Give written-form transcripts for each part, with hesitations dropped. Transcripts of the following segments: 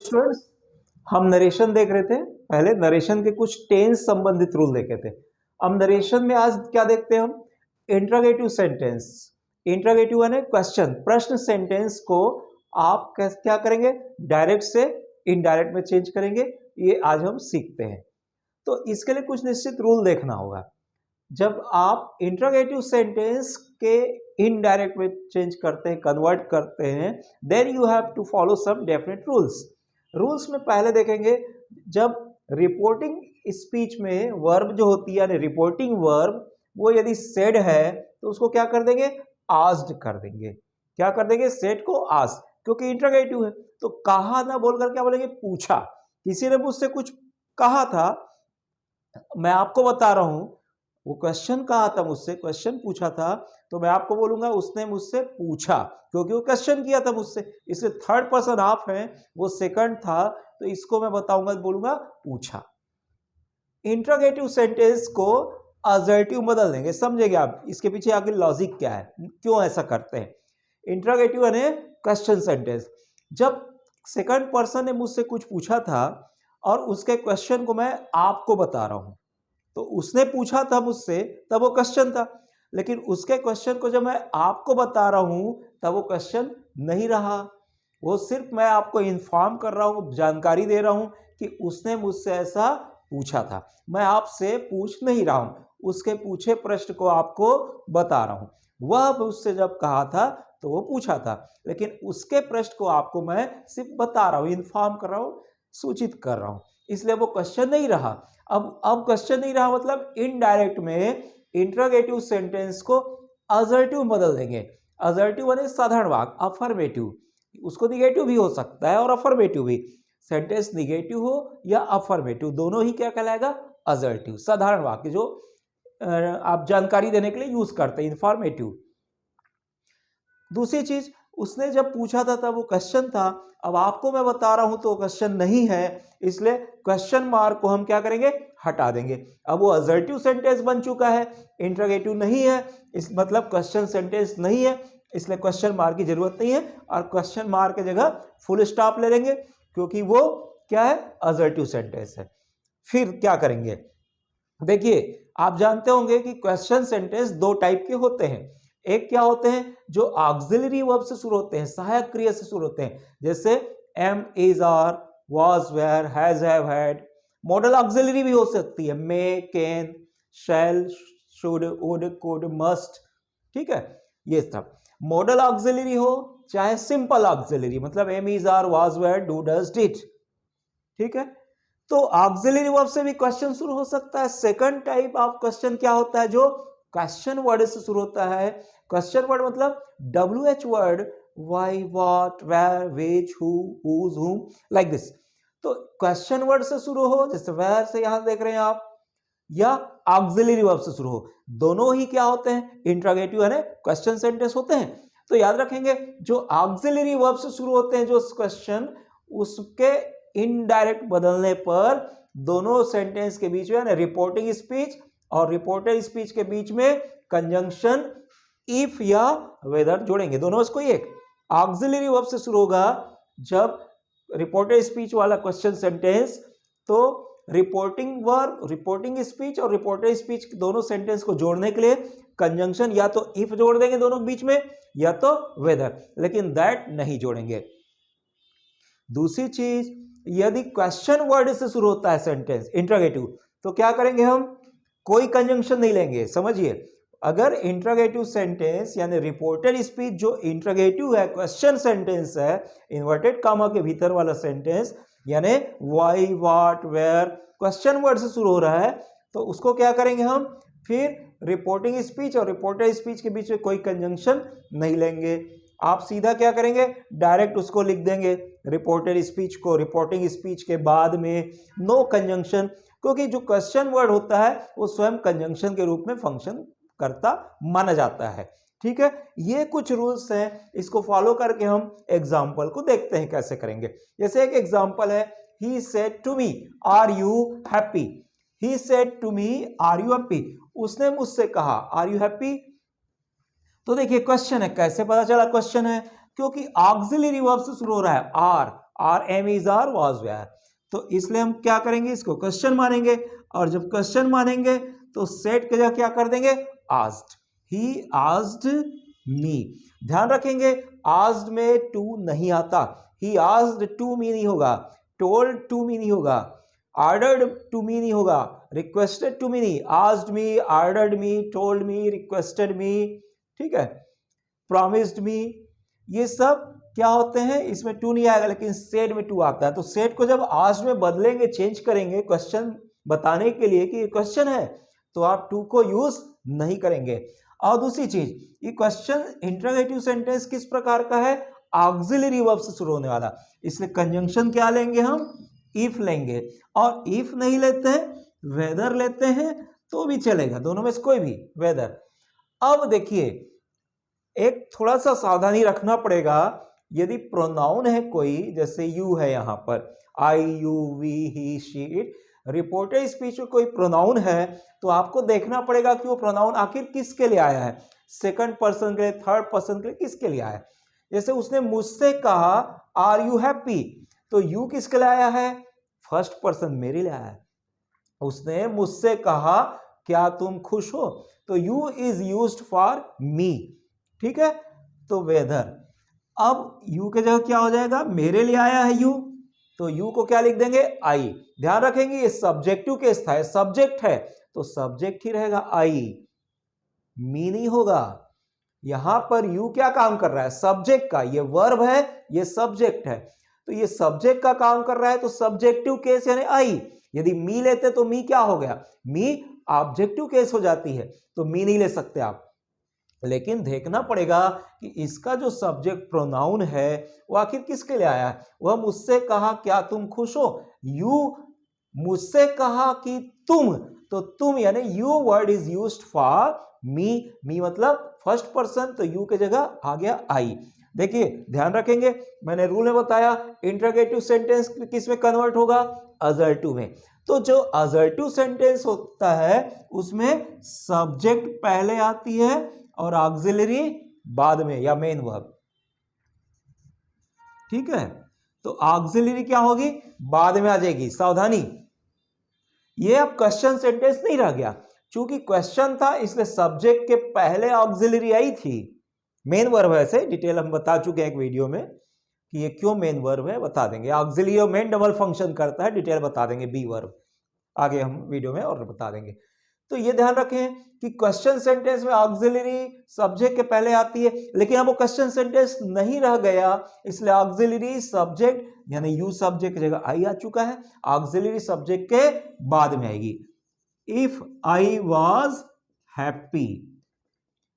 Students, हम narration देख रहे थे। पहले नरेशन के कुछ टेंस संबंधित रूल देखे थे। अब नरेशन में आज क्या देखते हैं हम? Interrogative sentence. इंट्रोगेटिव यानी क्वेश्चन, प्रश्न सेंटेंस को आप क्या करेंगे? डायरेक्ट से इनडायरेक्ट में चेंज करेंगे। ये आज हम सीखते हैं। तो इसके लिए कुछ निश्चित रूल देखना होगा। जब आप इंट्रोगेटिव सेंटेंस के इनडायरेक्ट में चेंज करते हैं, कन्वर्ट करते हैं, then you have to follow some definite rules. Rules में पहले देखेंगे, जब रिपोर्टिंग स्पीच में वर्ब जो होती है यानी रिपोर्टिंग वर्ब, वो यदि सेड है तो उसको क्या कर देंगे? आस्क्ड कर देंगे। क्या कर देंगे? सेड को आस्क्ड, क्योंकि इंट्रोगेटिव है। तो कहा ना बोलकर क्या बोलेंगे? पूछा। किसी ने मुझसे कुछ कहा था, मैं आपको बता रहा हूं, वो क्वेश्चन कहा था मुझसे, क्वेश्चन पूछा था, तो मैं आपको बोलूंगा उसने मुझसे पूछा, क्योंकि वो क्वेश्चन किया था मुझसे। इसलिए थर्ड पर्सन आप है, वो सेकंड था, तो इसको मैं बताऊंगा, बोलूंगा पूछा। इंट्रोगेटिव सेंटेंस को असर्टिव बदल देंगे। समझेंगे आप इसके पीछे आगे लॉजिक क्या है, क्यों ऐसा करते हैं। इंट्रोगेटिव यानी क्वेश्चन सेंटेंस। जब सेकंड पर्सन ने मुझसे कुछ पूछा था और उसके क्वेश्चन को मैं आपको बता रहा हूं, तो उसने पूछा था मुझसे, तब वो क्वेश्चन था। लेकिन उसके क्वेश्चन को जब मैं आपको बता रहा हूं, तब वो क्वेश्चन नहीं रहा। वो सिर्फ मैं आपको इन्फॉर्म कर रहा हूं, जानकारी दे रहा हूं कि उसने मुझसे ऐसा पूछा था। मैं आपसे पूछ नहीं रहा हूं, उसके पूछे प्रश्न को आपको बता रहा हूं। वह मुझसे जब कहा था तो वो पूछा था, लेकिन उसके प्रश्न को आपको मैं सिर्फ बता रहा हूं, इन्फॉर्म कर रहा हूं, सूचित कर रहा हूं। इसलिए वो क्वेश्चन नहीं रहा। अब क्वेश्चन नहीं रहा, मतलब इनडायरेक्ट में इंट्रोगेटिव सेंटेंस को असर्टिव बदल देंगे। असर्टिव यानी साधारण वाक्य, अफर्मेटिव। उसको निगेटिव भी हो सकता है और अफर्मेटिव भी। सेंटेंस निगेटिव हो या अफर्मेटिव, दोनों ही क्या कहलाएगा? असर्टिव, साधारण वाक्य, जो आप जानकारी देने के लिए यूज करते हैं, इंफॉर्मेटिव। दूसरी चीज, उसने जब पूछा था तब वो क्वेश्चन था, अब आपको मैं बता रहा हूं तो क्वेश्चन नहीं है, इसलिए क्वेश्चन मार्क को हम क्या करेंगे? हटा देंगे। अब वो असर्टिव सेंटेंस बन चुका है, इंट्रोगेटिव नहीं है, इस मतलब क्वेश्चन सेंटेंस नहीं है, इसलिए क्वेश्चन मार्क की जरूरत नहीं है, और क्वेश्चन मार्क की जगह फुल स्टॉप ले लेंगे, क्योंकि वो क्या है? असर्टिव सेंटेंस है। फिर क्या करेंगे? देखिए, आप जानते होंगे कि क्वेश्चन सेंटेंस दो टाइप के होते हैं। एक क्या होते हैं? जो ऑक्सिलरी वर्ब से शुरू होते हैं, सहायक क्रिया से शुरू होते हैं, जैसे am, is, are, was, were, has, have, had. Modal auxiliary भी हो सकती है, may, can, shall, should, would, could, must. ठीक है, ये सब मॉडल ऑक्सिलरी हो, चाहे सिंपल ऑक्सिलरी, मतलब am, is, are, was, were, do, does, did. ठीक है, तो ऑक्सिलरी वर्ब से भी क्वेश्चन शुरू हो सकता है। सेकंड टाइप ऑफ क्वेश्चन क्या होता है? जो क्वेश्चन वर्ड से शुरू होता है। क्वेश्चन वर्ड मतलब WH word, why, what, where, which, who, whose, whom, like this. तो क्वेश्चन वर्ड से शुरू हो, जैसे वेयर से यहां देख रहे हैं आप, या ऑक्सिलरी वर्ब से शुरू हो, दोनों ही क्या होते हैं? इंट्रोगेटिव यानी क्वेश्चन सेंटेंस होते हैं। तो याद रखेंगे, जो ऑक्सिलरी वर्ब से शुरू होते हैं जो क्वेश्चन, उसके इनडायरेक्ट बदलने पर दोनों सेंटेंस के बीच में, रिपोर्टिंग स्पीच और रिपोर्टेड स्पीच के बीच में कंजंक्शन इफ या वेदर जोड़ेंगे। दोनों इसको एक ऑक्सिलरी वर्ब से शुरू होगा जब रिपोर्टेड स्पीच वाला क्वेश्चन सेंटेंस, तो रिपोर्टिंग वर्ब, रिपोर्टिंग स्पीच और रिपोर्टेड स्पीच दोनों सेंटेंस को जोड़ने के लिए कंजंक्शन या तो इफ जोड़ देंगे दोनों के बीच में, या तो वेदर, लेकिन दैट नहीं जोड़ेंगे। दूसरी चीज, यदि क्वेश्चन वर्ड से शुरू होता है सेंटेंस इंट्रोगेटिव, तो क्या करेंगे हम? कोई कंजंक्शन नहीं लेंगे। समझिए, अगर इंट्रोगेटिव सेंटेंस यानी रिपोर्टेड स्पीच जो इंट्रोगेटिव है, क्वेश्चन सेंटेंस है, इन्वर्टेड कॉमा के भीतर वाला सेंटेंस, यानी why, what, where, question word से शुरू हो रहा है, तो उसको क्या करेंगे हम? फिर रिपोर्टिंग स्पीच और रिपोर्टेड स्पीच के बीच में कोई कंजंक्शन नहीं लेंगे। आप सीधा क्या करेंगे? डायरेक्ट उसको लिख देंगे, रिपोर्टेड स्पीच को रिपोर्टिंग स्पीच के बाद में नो कंजंक्शन, क्योंकि जो क्वेश्चन वर्ड होता है वो स्वयं कंजंक्शन के रूप में फंक्शन करता माना जाता है। ठीक है, ये कुछ रूल्स हैं, इसको फॉलो करके हम एग्जाम्पल को देखते हैं कैसे करेंगे। जैसे एक एग्जाम्पल है, he said to me are you happy. He said to me are you happy, उसने मुझसे कहा आर यू हैप्पी। तो देखिए क्वेश्चन है, कैसे पता चला क्वेश्चन है? क्योंकि ऑक्सिलरी वर्ब से शुरू हो रहा है, are, are am is are was were. तो इसलिए हम क्या करेंगे, इसको क्वेश्चन मानेंगे, और जब क्वेश्चन मानेंगे तो सेट की जगह क्या कर देंगे, आस्क्ड। He asked me. ध्यान रखेंगे आस्क्ड में टू नहीं आता, ही आस्क्ड टू मी नहीं होगा, टोल्ड टू मी नहीं होगा, ऑर्डर्ड टू मी नहीं होगा, रिक्वेस्टेड टू मी नहीं, आस्क्ड मी, ऑर्डर्ड मी, टोल्ड मी, रिक्वेस्टेड मी, ठीक है, प्रॉमिस्ड मी, ये सब क्या होते हैं, इसमें टू नहीं आएगा, लेकिन सेड में टू आता है। तो सेड को जब आस्क्ड में बदलेंगे, चेंज करेंगे क्वेश्चन बताने के लिए कि ये क्वेश्चन है, तो आप टू को यूज नहीं करेंगे। और दूसरी चीज, ये क्वेश्चन इंटरोगेटिव सेंटेंस किस प्रकार का है, ऑक्सिलरी वर्ब से शुरू होने वाला, इसलिए कंजंक्शन क्या लेंगे हम, इफ लेंगे, और इफ नहीं लेते हैं वेदर लेते हैं तो भी चलेगा, दोनों में से कोई भी, वेदर। अब देखिए एक थोड़ा सा सावधानी रखना पड़ेगा, यदि प्रोनाउन है कोई, जैसे यू है यहाँ पर, I you we he she it, reported speech में कोई प्रोनाउन है, तो आपको देखना पड़ेगा कि वो प्रोनाउन आखिर किसके लिए आया है, सेकंड पर्सन के लिए, थर्ड पर्सन के लिए, किसके लिए आया है। जैसे उसने मुझसे कहा आर यू हैप्पी, तो यू किसके लिए आया है, फर्स्ट पर्सन मेरे लिए आया है। उसने मुझसे कहा क्या तुम खुश हो, तो यू इज यूज्ड फॉर मी, ठीक है, तो वेदर। अब यू के जगह क्या हो जाएगा, मेरे लिए आया है यू, तो यू को क्या लिख देंगे, आई। ध्यान रखेंगे ये सब्जेक्टिव केस था, सब्जेक्ट है तो सब्जेक्ट ही रहेगा आई, मी नहीं होगा। यहां पर यू क्या काम कर रहा है, सब्जेक्ट का, ये वर्ब है, ये सब्जेक्ट है, तो ये सब्जेक्ट का काम कर रहा है, तो सब्जेक्टिव केस यानी आई। यदि मी लेते तो मी क्या हो गया, मी ऑब्जेक्टिव केस हो जाती है, तो मी नहीं ले सकते आप। लेकिन देखना पड़ेगा कि इसका जो सब्जेक्ट प्रोनाउन है वो आखिर किसके लिए आया है। वह मुझसे कहा क्या तुम खुश हो, यू मुझसे कहा कि तुम, तो तुम यानी you word is used for me, me मतलब फर्स्ट पर्सन, तो यू के जगह आ गया आई। देखिए ध्यान रखेंगे, मैंने रूल में बताया इंटरोगेटिव सेंटेंस किस में कन्वर्ट होगा, असर्टिव में। तो जो असर्टिव सेंटेंस होता है उसमें सब्जेक्ट पहले आती है और ऑक्सिलरी बाद में, या मेन वर्ब, ठीक है। तो ऑक्सिलरी क्या होगी, बाद में आ जाएगी, सावधानी। ये अब क्वेश्चन सेंटेंस नहीं रह गया, चूंकि क्वेश्चन था इसलिए सब्जेक्ट के पहले ऑक्सिलरी आई थी। मेन वर्ब है, ऐसे डिटेल हम बता चुके हैं एक वीडियो में कि ये क्यों मेन वर्ब है, बता देंगे। ऑक्सिलरी और मेन डबल फंक्शन करता है, डिटेल बता देंगे, बी वर्ब आगे हम वीडियो में और बता देंगे। तो ये ध्यान रखें कि क्वेश्चन सेंटेंस में ऑक्सिलरी सब्जेक्ट के पहले आती है, लेकिन अब वो क्वेश्चन सेंटेंस नहीं रह गया, इसलिए ऑक्सिलरी सब्जेक्ट यानी यू सब्जेक्ट की जगह आई आ चुका है, ऑक्सिलरी सब्जेक्ट के बाद में आएगी। इफ आई वॉज हैप्पी,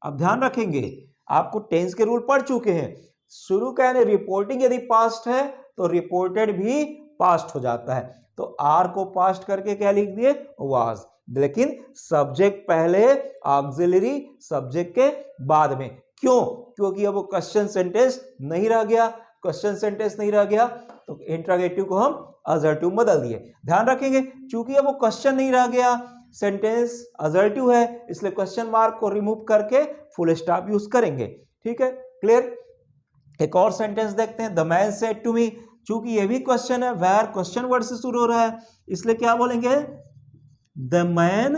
अब ध्यान रखेंगे आपको टेंस के रूल पढ़ चुके हैं, शुरू का यानी रिपोर्टिंग यदि पास्ट है तो रिपोर्टेड भी पास्ट हो जाता है, तो आर को पास्ट करके क्या लिख दिए, वाज, लेकिन सब्जेक्ट पहले ऑक्सिलरी सब्जेक्ट के बाद में। क्यों, क्योंकि अब वो क्वेश्चन सेंटेंस नहीं रह गया, क्वेश्चन सेंटेंस नहीं रह गया तो इंटरोगेटिव को हम असर्टिव बदल दिए। ध्यान रखेंगे चूंकि अब वो क्वेश्चन नहीं रह गया, सेंटेंस असर्टिव है, इसलिए क्वेश्चन मार्क को रिमूव करके फुल स्टॉप यूज करेंगे, ठीक है, क्लियर। एक और सेंटेंस देखते हैं, the man said to me, चूंकि ये भी क्वेश्चन है, वेयर क्वेश्चन वर्ड से शुरू हो रहा है, इसलिए क्या बोलेंगे, the man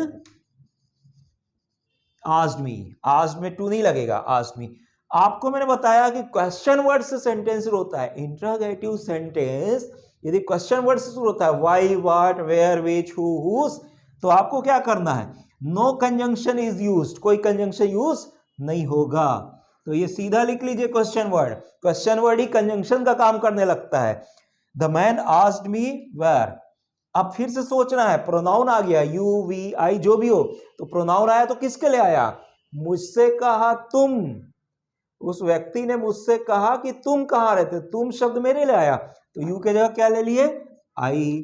asked me, asked में टू नहीं लगेगा, आस्क्ड मी। आपको मैंने बताया कि क्वेश्चन वर्ड से सेंटेंस शुरू होता है, इंटरोगेटिव सेंटेंस यदि क्वेश्चन वर्ड से शुरू होता है, why, what, where, which, who, whose, तो आपको क्या करना है, नो कंजंक्शन इज यूज्ड, कोई कंजंक्शन यूज नहीं होगा, तो ये सीधा लिख लीजिए क्वेश्चन वर्ड ही कंजंक्शन का काम करने लगता है। The man asked me where, अब फिर से सोचना है, प्रोनाउन आ गया, यू वी आई जो भी हो, तो प्रोनाउन आया तो किसके लिए आया, मुझसे कहा तुम, उस व्यक्ति ने मुझसे कहा कि तुम कहां रहते, तुम शब्द मेरे लिए आया, तो यू के जगह क्या ले लिए, आई,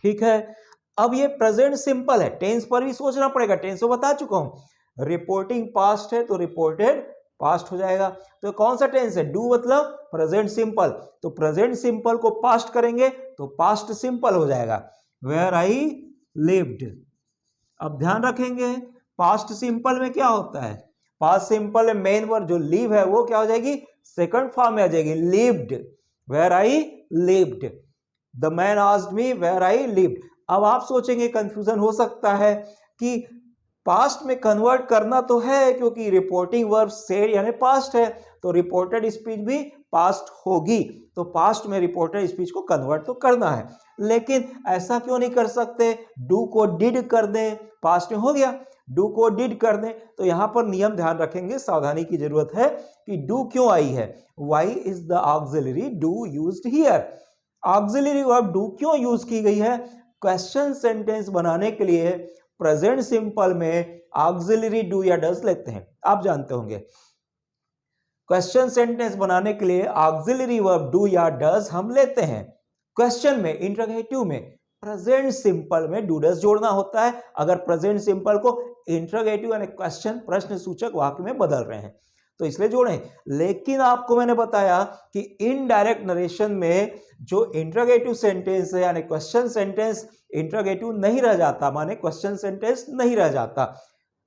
ठीक है। अब ये प्रेजेंट सिंपल है, टेंस पर भी सोचना पड़ेगा, टेंस तो बता चुका हूं, रिपोर्टिंग पास्ट है तो रिपोर्टेड पास्ट हो जाएगा, तो कौन सा टेंस है, डू मतलब प्रेजेंट सिंपल, तो प्रेजेंट सिंपल को पास्ट करेंगे तो पास्ट सिंपल हो जाएगा, वेयर आई लिव्ड। अब ध्यान रखेंगे पास्ट सिंपल में क्या होता है, पास्ट सिंपल में मेन वर्ब जो लिव है वो क्या हो जाएगी, सेकंड फॉर्म में आ जाएगी, lived, where I lived. The man asked me where I lived. अब आप सोचेंगे, कंफ्यूजन हो सकता है कि पास्ट में कन्वर्ट करना तो है क्योंकि रिपोर्टिंग वर्ब सेड यानी पास्ट है, तो रिपोर्टेड स्पीच भी पास्ट होगी, तो पास्ट में रिपोर्टेड स्पीच को कन्वर्ट तो करना है। लेकिन ऐसा क्यों नहीं कर सकते, डू को डिड कर दें, पास्ट में हो गया, डू को डिड कर दें। तो यहां पर नियम ध्यान रखेंगे, सावधानी की जरूरत है कि डू क्यों आई है, why is the auxiliary do used here. Auxiliary verb do क्यों यूज की गई है, क्वेश्चन सेंटेंस बनाने के लिए प्रेजेंट सिंपल में ऑक्सिलरी डू या डज लेते हैं, आप जानते होंगे। क्वेश्चन सेंटेंस बनाने के लिए ऑक्सिलरी वर्ब डू या डज हम लेते हैं। क्वेश्चन में, इंटरोगेटिव में प्रेजेंट सिंपल में डू डज जोड़ना होता है अगर प्रेजेंट सिंपल को इंटरोगेटिव यानी क्वेश्चन प्रश्न सूचक वाक्य में बदल रहे हैं, तो इसलिए जोड़ें। लेकिन आपको मैंने बताया कि इनडायरेक्ट नरेशन में जो इंटरोगेटिव सेंटेंस है यानी क्वेश्चन सेंटेंस इंटरोगेटिव नहीं रह जाता, माने क्वेश्चन सेंटेंस नहीं रह जाता।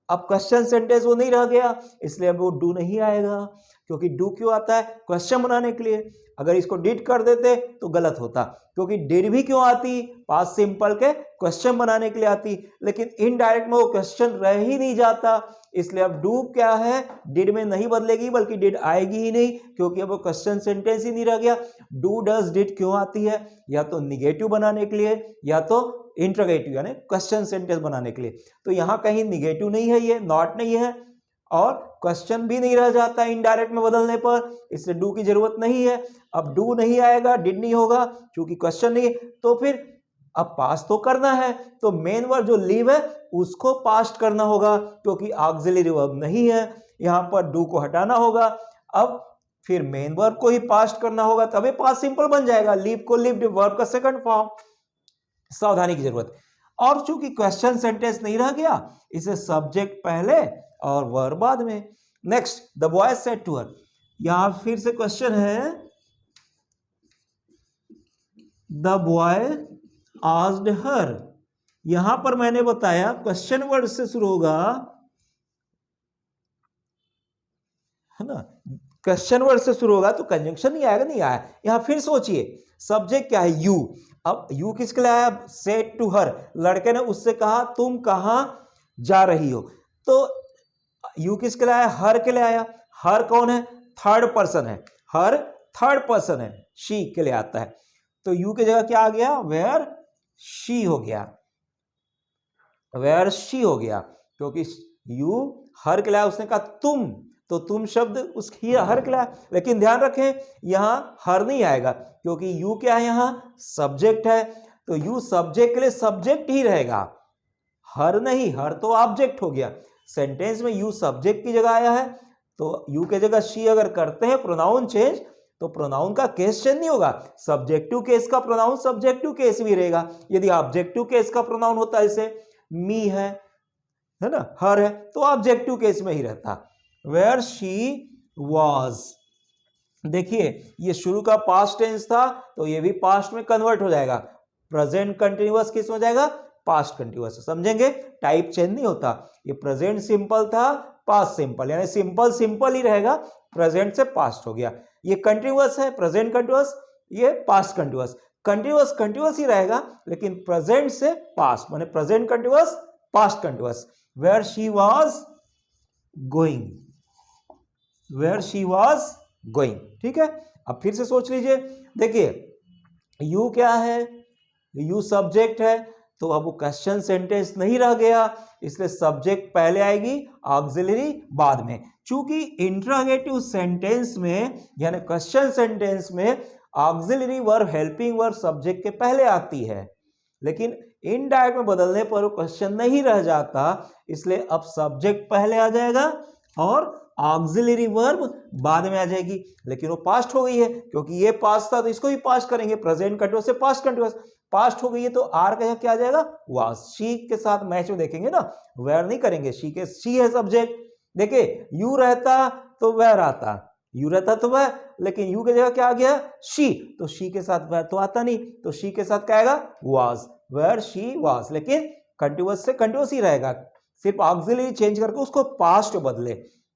अब क्वेश्चन सेंटेंस वो नहीं रह गया, इसलिए अब वो डू नहीं आएगा, क्योंकि डू क्यों आता है, क्वेश्चन बनाने के लिए। अगर इसको डिड कर देते तो गलत होता, क्योंकि डिड भी क्यों आती, पास्ट सिंपल के क्वेश्चन बनाने के लिए आती, लेकिन इनडायरेक्ट में वो क्वेश्चन रह ही नहीं जाता, इसलिए अब डू क्या है, डिड में नहीं बदलेगी, बल्कि डिड आएगी ही नहीं, क्योंकि अब वो क्वेश्चन सेंटेंस ही नहीं रह गया। डू डज डिड क्यों आती है, या तो निगेटिव बनाने के लिए या तो इंटरोगेटिव यानी क्वेश्चन सेंटेंस बनाने के लिए। तो यहां कहीं निगेटिव नहीं है, ये नॉट नहीं है, और क्वेश्चन भी नहीं रह जाता इनडायरेक्ट में बदलने पर, इसलिए डू की जरूरत नहीं है। अब डू नहीं आएगा, डिड नहीं होगा, क्योंकि क्वेश्चन नहीं है, तो फिर अब पास्ट तो करना है, तो मेन वर्ब जो लीव है उसको पास्ट करना होगा, क्योंकि ऑक्सिलरी वर्ब नहीं है, यहां पर डू को हटाना होगा। अब फिर मेन वर्ब को ही पास्ट करना होगा, तभी पास्ट सिंपल बन जाएगा, लीव को लिव्ड, वर्ब का सेकंड फॉर्म। सावधानी की जरूरत। और चूंकि क्वेश्चन सेंटेंस नहीं रह गया, इसे सब्जेक्ट पहले और वर्ब बाद में। Next, the boy said to her, यहां फिर से क्वेश्चन है, द बॉय आस्क्ड हर। यहां पर मैंने बताया क्वेश्चन वर्ड से शुरू होगा, है ना, क्वेश्चन वर्ड से शुरू होगा तो कंजंक्शन नहीं आएगा, नहीं आया। यहां फिर सोचिए, सब्जेक्ट क्या है, यू। अब यू किसके लिए आया, सेड टू हर, लड़के ने उससे कहा तुम कहां जा रही हो, तो यू किसके लिए आया, हर के लिए आया। हर कौन है, थर्ड पर्सन है, हर थर्ड पर्सन है, शी के लिए आता है, तो यू की जगह क्या आ गया, वेयर शी हो गया, वेयर शी हो गया, क्योंकि यू हर के लिए आया, उसने कहा तुम, तो तुम शब्द उसकी हर के लिए, लेकिन ध्यान रखें यहां हर नहीं आएगा, क्योंकि यू क्या है, यहां सब्जेक्ट है, तो यू सब्जेक्ट के लिए सब्जेक्ट ही रहेगा, हर नहीं, हर तो ऑब्जेक्ट हो गया। सेंटेंस में यू सब्जेक्ट की जगह आया है, तो यू के जगह शी अगर करते हैं प्रोनाउन चेंज, तो प्रोनाउन का केस चेंज नहीं होगा, सब्जेक्टिव केस का प्रोनाउन सब्जेक्टिव केस भी रहेगा। यदि ऑब्जेक्टिव केस का प्रोनाउन होता है, जैसे मी है ना, हर है, तो ऑब्जेक्टिव केस में ही रहता। वेयर शी वॉज, देखिए ये शुरू का पास्ट टेंस था, तो ये भी पास्ट में कन्वर्ट हो जाएगा, प्रेजेंट कंटिन्यूअस किस हो जाएगा, पास्ट कंटिन्यूअस। समझेंगे, टाइप चेंज नहीं होता, ये प्रेजेंट सिंपल था, पास्ट सिंपल, यानी सिंपल सिंपल ही रहेगा, प्रेजेंट से पास्ट हो गया। ये कंटिन्यूअस है, प्रेजेंट कंटिन्यूअस, ये पास्ट कंटिन्यूअस, कंटिन्यूअस कंटिन्यूअस ही रहेगा, लेकिन प्रेजेंट से पास्ट, माने present continuous, past continuous. Where she was going, where she was going, ठीक है। अब फिर से सोच लीजिए, देखिए यू क्या है, यू सब्जेक्ट है, तो अब वो क्वेश्चन सेंटेंस नहीं रह गया, इसलिए सब्जेक्ट पहले आएगी, ऑक्सिलरी बाद में। चूंकि इंटरोगेटिव सेंटेंस में यानी क्वेश्चन सेंटेंस में auxiliary verb helping verb subject के पहले आती है, लेकिन इनडायरेक्ट में बदलने पर वो क्वेश्चन नहीं रह जाता, इसलिए अब सब्जेक्ट पहले आ जाएगा और ऑक्सिलरी वर्ब बाद में आ जाएगी। लेकिन वो पास्ट हो गई है, क्योंकि ये पास्ट था तो इसको भी पास्ट करेंगे, प्रेजेंट कंटिन्यूअस से पास्ट कंटिन्यूअस, पास्ट हो गई है तो आर का क्या आ जाएगा, वाज। शी के साथ मैच में देखेंगे ना, वेयर नहीं करेंगे, शी के, शी है सब्जेक्ट। देखिए यू रहता तो वेयर आता, यू रहता तो वह, लेकिन यू की जगह क्या आ गया, शी, तो शी के साथ वेयर तो आता नहीं, तो शी के साथ क्या आएगा, वाज, वेयर शी वाज। लेकिन कंटिन्यूअस से कंटिन्यूअस ही रहेगा, सिर्फ ऑक्सिलरी चेंज करके उसको पास्ट बदले,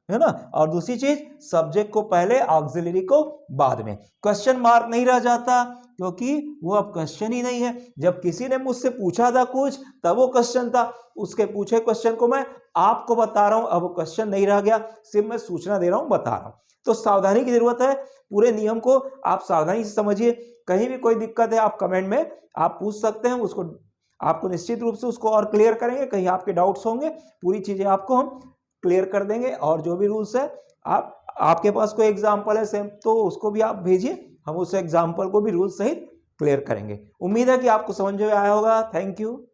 है ना। और दूसरी चीज, सब्जेक्ट को पहले, ऑक्सिलरी को बाद में। क्वेश्चन मार्क नहीं रह जाता क्योंकि वो अब क्वेश्चन ही नहीं है। जब किसी ने मुझसे पूछा था कुछ तब वो क्वेश्चन था, उसके पूछे क्वेश्चन को मैं आपको बता रहा हूं, अब वो क्वेश्चन नहीं रह गया, सिर्फ मैं सूचना दे रहा हूं, बता रहा हूं। तो सावधानी की जरूरत है, पूरे नियम को आप सावधानी से समझिए। कहीं भी कोई दिक्कत है आप कमेंट में आप पूछ सकते हैं, उसको आपको निश्चित रूप से उसको और क्लियर करेंगे। कहीं आपके डाउट्स होंगे, पूरी चीजें आपको हम क्लियर कर देंगे। और जो भी रूल्स है, आपके पास कोई एग्जाम्पल है सेम तो उसको भी आप भेजिए, हम उस एग्जाम्पल को भी रूल्स सहित क्लियर करेंगे। उम्मीद है कि आपको समझ में आया होगा। Thank you.